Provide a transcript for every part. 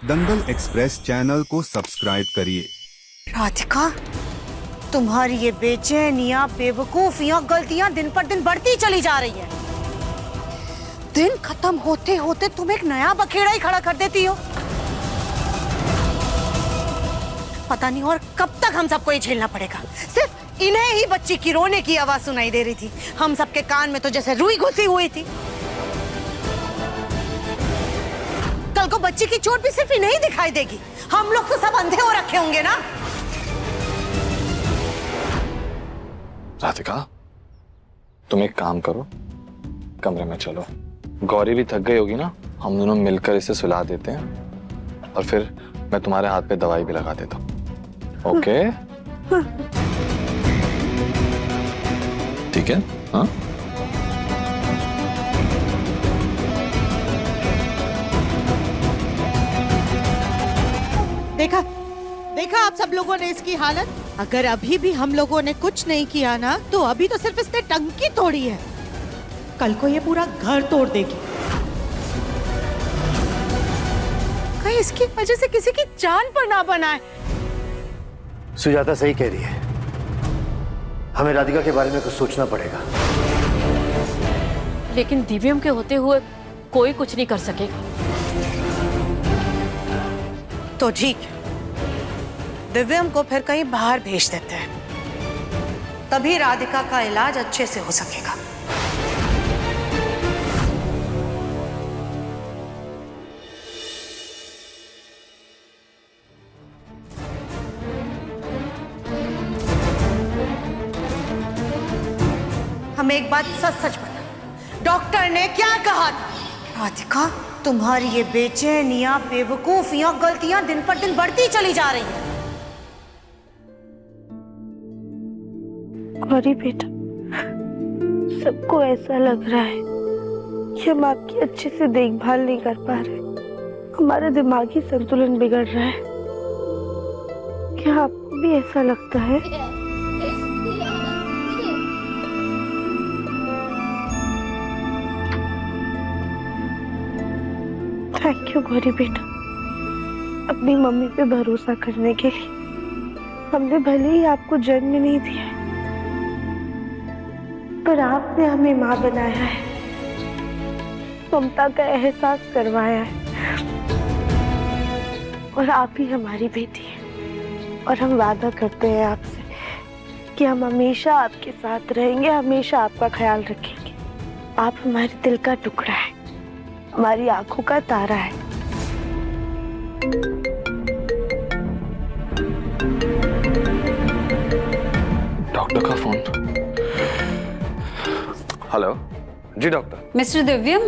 दंगल express channel को subscribe करिए। राधिका, तुम्हारी ये बेचैनियां, बेवकूफियां, गलतियां दिन पर दिन बढ़ती चली जा रही है। दिन खत्म होते होते तुम एक नया बखेड़ा ही खड़ा कर देती हो। पता नहीं और कब तक हम सबको ये झेलना पड़ेगा। सिर्फ इन्हें ही बच्ची की रोने की आवाज सुनाई दे रही थी, हम सबके कान में तो जैसे रुई घुसी हुई थी। कल को बच्ची की चोट भी सिर्फ इन्हें ही दिखाई देगी। हम लोग तो सब अंधे हो रखे होंगे ना। राधिका, तुम एक काम करो, कमरे में चलो। गौरी भी थक गई होगी ना, हम दोनों मिलकर इसे सुला देते हैं और फिर मैं तुम्हारे हाथ पे दवाई भी लगा देता हूँ। ओके? ठीक है? हाँ? देखा देखा आप सब लोगों ने इसकी हालत। अगर अभी भी हम लोगों ने कुछ नहीं किया ना, तो अभी तो सिर्फ इसने टंकी तोड़ी है, कल को ये पूरा घर तोड़ देगी। कहीं इसकी वजह से किसी की जान पर ना बनाए। सुजाता सही कह रही है, हमें राधिका के बारे में कुछ सोचना पड़ेगा। लेकिन दिव्यम के होते हुए कोई कुछ नहीं कर सकेगा। तो ठीक, दिव्यम को फिर कहीं बाहर भेज देते हैं, तभी राधिका का इलाज अच्छे से हो सकेगा। हमें एक बात सच सच बता, डॉक्टर ने क्या कहा था? राधिका, तुम्हारी ये बेचैनियां, बेवकूफियां, गलतियां दिन पर दिन बढ़ती चली जा रही हैं। गौरी बेटा, सबको ऐसा लग रहा है कि हम आपकी अच्छे से देखभाल नहीं कर पा रहे। हमारा दिमागी संतुलन बिगड़ रहा है। क्या आपको भी ऐसा लगता है? थैंक यू गौरी बेटा, अपनी मम्मी पे भरोसा करने के लिए। हमने भले ही आपको जन्म नहीं दिया है, पर आपने हमें माँ बनाया है, ममता का एहसास करवाया है, और आप ही हमारी बेटी है। और हम वादा करते हैं आपसे कि हम हमेशा आपके साथ रहेंगे, हमेशा आपका ख्याल रखेंगे। आप हमारे दिल का टुकड़ा है, हमारी आंखों का तारा है। डॉक्टर का फोन। हेलो जी डॉक्टर। मिस्टर दिव्यम,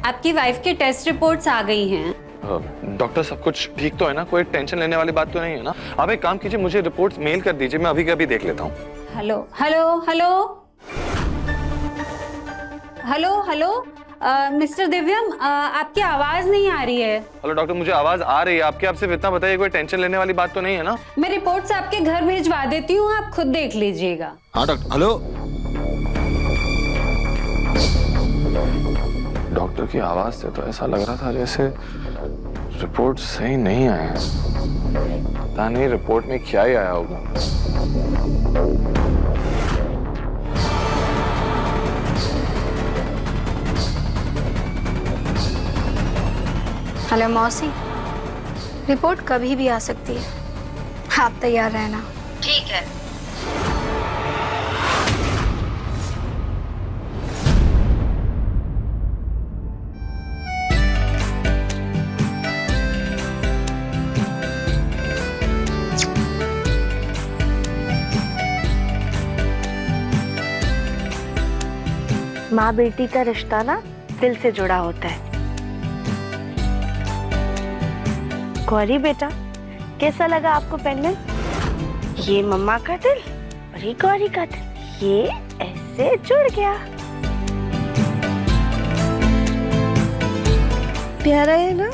आपकी वाइफ की टेस्ट रिपोर्ट्स आ गई हैं। डॉक्टर, सब कुछ ठीक तो है ना? कोई टेंशन लेने वाली बात तो नहीं है ना? आप एक काम कीजिए, मुझे रिपोर्ट्स मेल कर दीजिए, मैं अभी के अभी देख लेता हूँ। Hello hello hello hello hello Mister Divyam, आपकी आवाज नहीं आ रही है। हेलो डॉक्टर, मुझे आवाज आ रही है आपकी। आप सिर्फ इतना बताइए, कोई टेंशन लेने वाली बात तो नहीं है ना? मैं रिपोर्ट्स आपके घर भिजवा देती हूँ, आप खुद देख लीजिएगा। हाँ डॉक्टर। हेलो डॉक्टर की आवाज से तो ऐसा लग रहा था जैसे रिपोर्ट सही नहीं आए हैं। पता नहीं रिपोर्ट में क्या ही आया होगा। हेलो मौसी, रिपोर्ट कभी भी आ सकती है, आप तैयार रहना। ठीक है। माँ बेटी का रिश्ता ना दिल से जुड़ा होता है। गौरी बेटा, कैसा लगा आपको पेंडेंट? ये मम्मा का दिल और ये गौरी का दिल, ये ऐसे जुड़ गया। प्यारा है ना?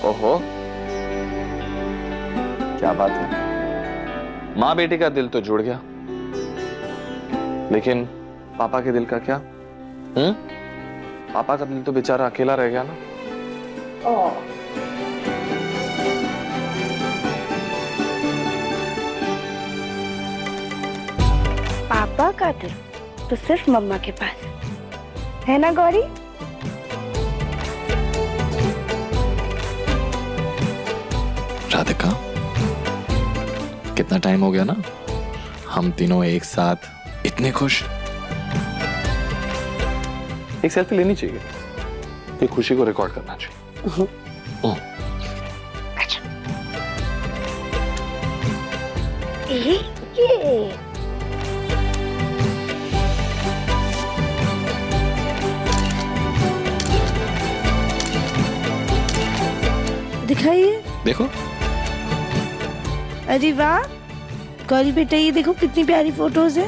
ओहो, क्या बात है। माँ बेटी का दिल तो जुड़ गया, लेकिन पापा के दिल का क्या? पापा का दिल तो बेचारा अकेला रह गया ना। खातिर तो सिर्फ मम्मा के पास है ना गौरी? राधिका, कितना टाइम हो गया ना हम तीनों एक साथ इतने खुश। एक सेल्फी लेनी चाहिए, ये खुशी को रिकॉर्ड करना चाहिए। ये दिखाइए। देखो, अरे वाह गौरी बेटा, ये देखो कितनी प्यारी फोटोज है।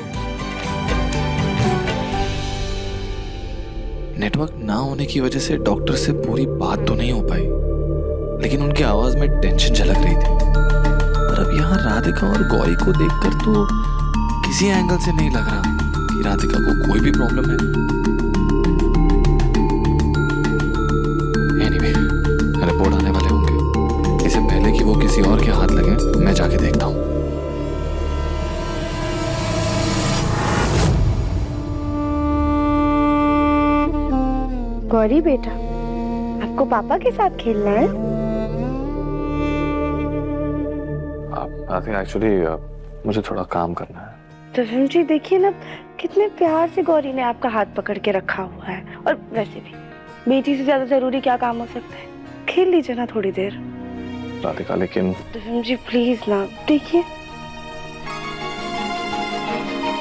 नेटवर्क ना होने की वजह से डॉक्टर से पूरी बात तो नहीं हो पाई, लेकिन उनकी आवाज में टेंशन झलक रही थी। पर अब यहाँ राधिका और गौरी को देखकर तो किसी एंगल से नहीं लग रहा कि राधिका को कोई भी प्रॉब्लम है। एनीवे, रिपोर्ट आने वाले होंगे, इससे पहले कि वो किसी और के हाथ लगे मैं जाके देखता हूँ। गौरी बेटा, आपको पापा के साथ खेलना है? एक्चुअली मुझे थोड़ा काम करना है। तरुण जी देखिए ना, कितने प्यार से गौरी ने आपका हाथ पकड़ के रखा हुआ है। और वैसे भी बेटी से ज्यादा जरूरी क्या काम हो सकता है? खेल लीजिए ना थोड़ी देर। राधिका, लेकिन तरुण जी प्लीज ना, देखिए।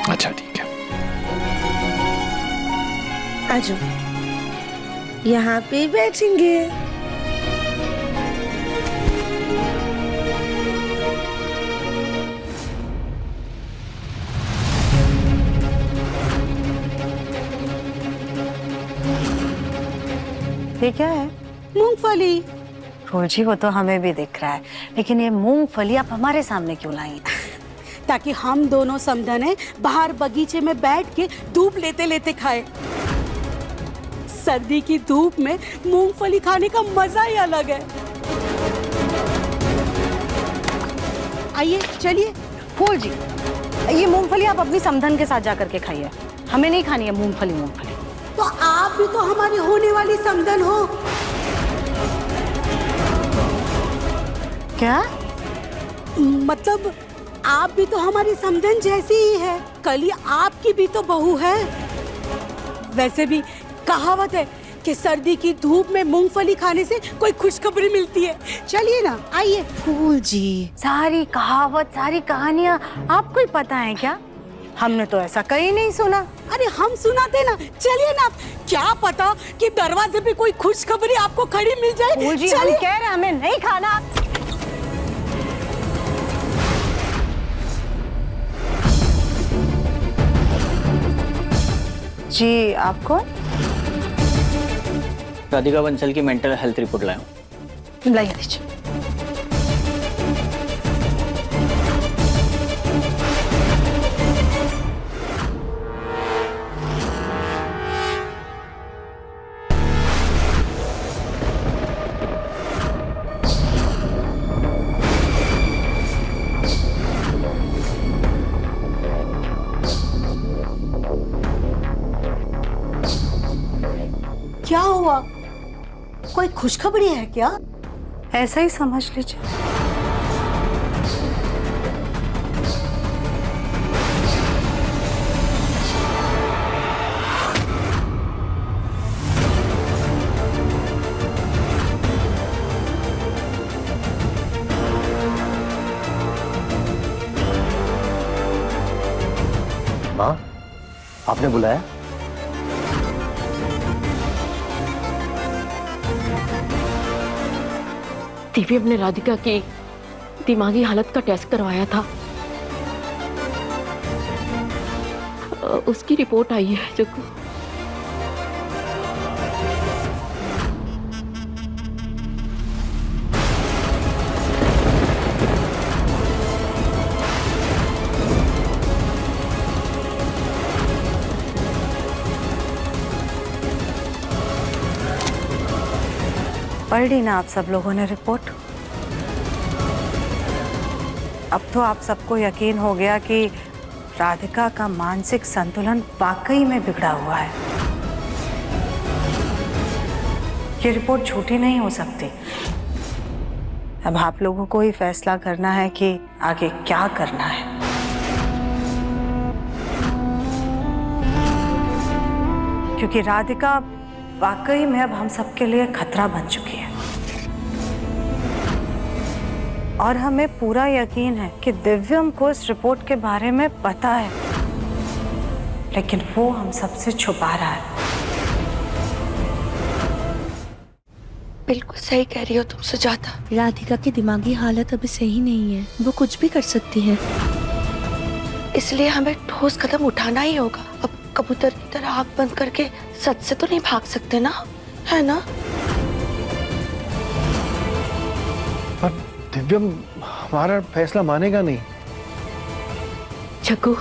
अच्छा ठीक है, आ जाओ, यहाँ पे बैठेंगे। ये क्या है? मूंगफली। रोजी, वो तो हमें भी दिख रहा है, लेकिन ये मूंगफली आप हमारे सामने क्यों लाई? ताकि हम दोनों समझने बाहर बगीचे में बैठ के धूप लेते लेते खाए। सर्दी की धूप में मूंगफली खाने का मजा ही अलग है। आइए चलिए। फूल जी, ये मूंगफली आप अपनी समधन के साथ जाकर के खाइए, हमें नहीं खानी है मूंगफली। मूंगफली तो आप भी तो हमारी होने वाली समधन हो। क्या मतलब आप भी तो हमारी समधन जैसी ही है, कल ही आपकी भी तो बहू है। वैसे भी कहावत है कि सर्दी की धूप में मूंगफली खाने से कोई खुशखबरी मिलती है। चलिए ना, आइए। फूल जी, सारी कहावत, सारी कहानियां आपको ही पता है क्या? हमने तो ऐसा कहीं नहीं सुना। अरे हम सुनाते ना, चलिए ना। क्या पता कि दरवाजे पे कोई खुशखबरी आपको खड़ी मिल जाए। फूल जी, हम कह रहे हैं हमें नहीं खाना। जी, आपको? राधिका बंसल की मेंटल हेल्थ रिपोर्ट लाया हूँ। लाइए दीजिए। क्या हुआ? कोई खुशखबरी है क्या? ऐसा ही समझ लीजिए। माँ, आपने बुलाया? दिव्यम ने राधिका की दिमागी हालत का टेस्ट करवाया था। उसकी रिपोर्ट आई है जो पढ़ ली ना आप सब लोगों ने रिपोर्ट? अब तो आप सबको यकीन हो गया कि राधिका का मानसिक संतुलन वाकई में बिगड़ा हुआ है। ये रिपोर्ट झूठी नहीं हो सकती। अब आप लोगों को ही फैसला करना है कि आगे क्या करना है। क्योंकि राधिका वाकई में अब हम सबके लिए खतरा बन चुकी है और हमें पूरा यकीन है कि दिव्यम को इस रिपोर्ट के बारे में पता है, लेकिन वो हम सबसे छुपा रहा है। बिल्कुल सही कह रही हो तुम सुजाता। राधिका की दिमागी हालत अभी सही नहीं है, वो कुछ भी कर सकती है, इसलिए हमें ठोस कदम उठाना ही होगा। अब कबूतर की तरह आंख बंद करके सच से तो नहीं भाग सकते ना, है ना? पर दिव्यम हमारा फैसला मानेगा नहीं। छक्कू,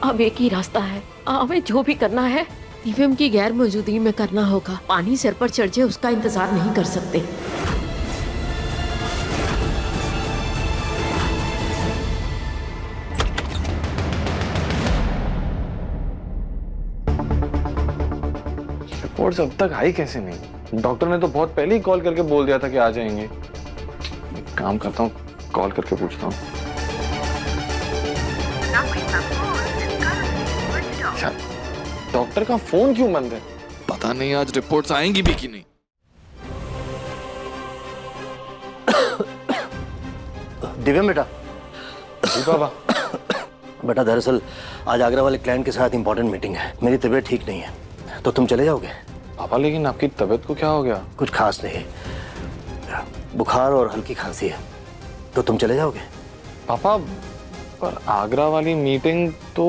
अब एक ही रास्ता है, हमें जो भी करना है दिव्यम की गैर मौजूदगी में करना होगा। पानी सिर पर चढ़ जाए उसका इंतजार नहीं कर सकते। रिपोर्ट्स अब तक आई कैसे नहीं? डॉक्टर ने तो बहुत पहले ही कॉल करके बोल दिया था कि आ जाएंगे। एक काम करता हूँ, कॉल करके पूछता हूँ। अच्छा, डॉक्टर का फोन क्यों बंद है? पता नहीं आज रिपोर्ट्स आएंगी भी कि नहीं। दिव्यम बेटा। जी बाबा। बेटा दरअसल आज आगरा वाले क्लाइंट के साथ इंपॉर्टेंट मीटिंग है, मेरी तबीयत ठीक नहीं है, तो तुम चले जाओगे? पापा लेकिन आपकी तबीयत को क्या हो गया? कुछ खास नहीं, बुखार और हल्की खांसी है, तो तुम चले जाओगे? पापा पर आगरा वाली मीटिंग तो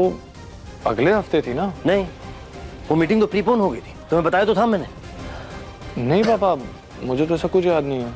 अगले हफ्ते थी ना? नहीं, वो मीटिंग तो प्रीपोन हो गई थी, तुम्हें बताया तो था मैंने। नहीं पापा, मुझे तो ऐसा कुछ याद नहीं है।